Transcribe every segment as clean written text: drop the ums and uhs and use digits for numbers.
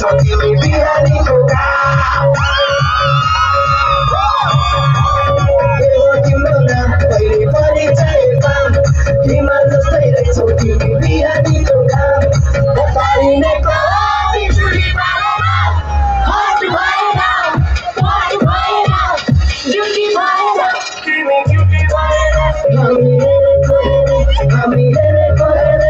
तिमी बिहानीको काम तिम्रो नाम कहिले पनि चाहिएका हिमाल जस्तै रहेछौ तिमी बिहानीको काम बताइने बिजुली बालेर हट भएर ड्युटी भएर तिमी ड्युटी भएर हामी हेरेको हेरे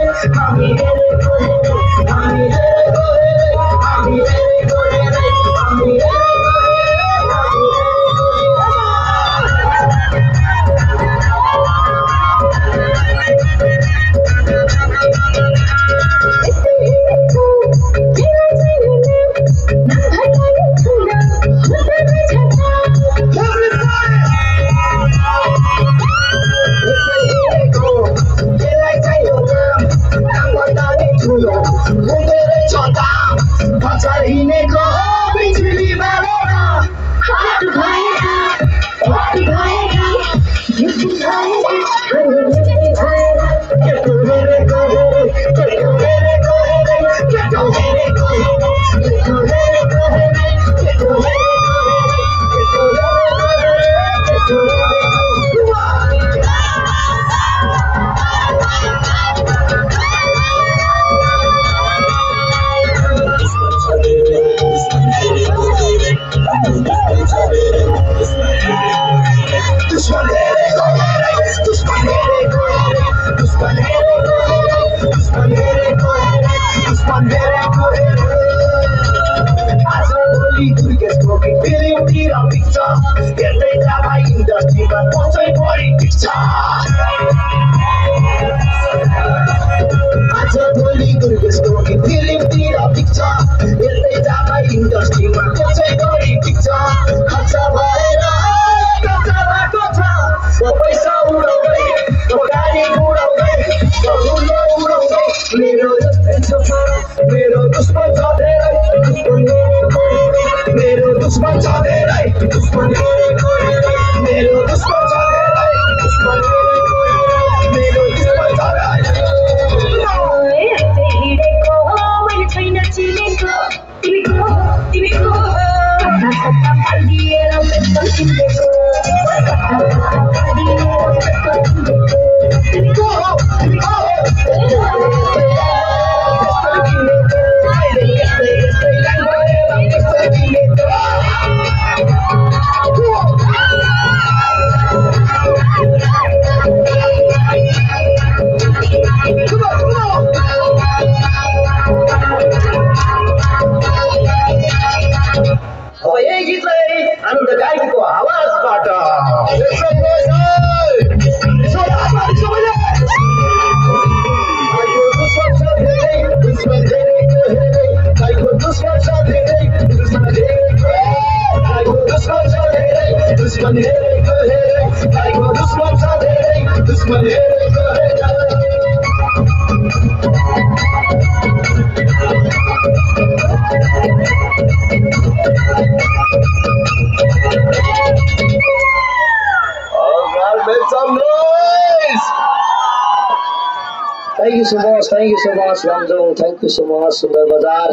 Thank you so much, Ramjong. Thank you so much, Sundar Bazar.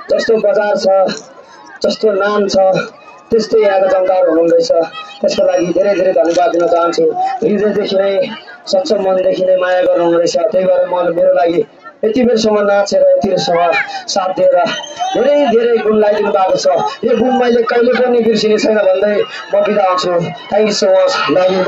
जस्तो बजार छ जस्तो नाम छ त्यस्तै यहाँको जनताहरु हुनुहुँदैछ त्यसको लागि धेरै धेरै धन्यवाद दिन चाहन्छु हृदयदेखि नै सच्चा मनदेखि नै माया गर्नुहुँदैछ त्यही भएर म मेरो लागि यति बेरसम्म नाचेर यति बेरसम्म साथ दिएर धेरै धेरै गुण लगाइदिनु भएको छ यो गुण मैले कहिले पनि बिर्सिने छैन भन्दै म बिदा हुन्छु thank you so much love you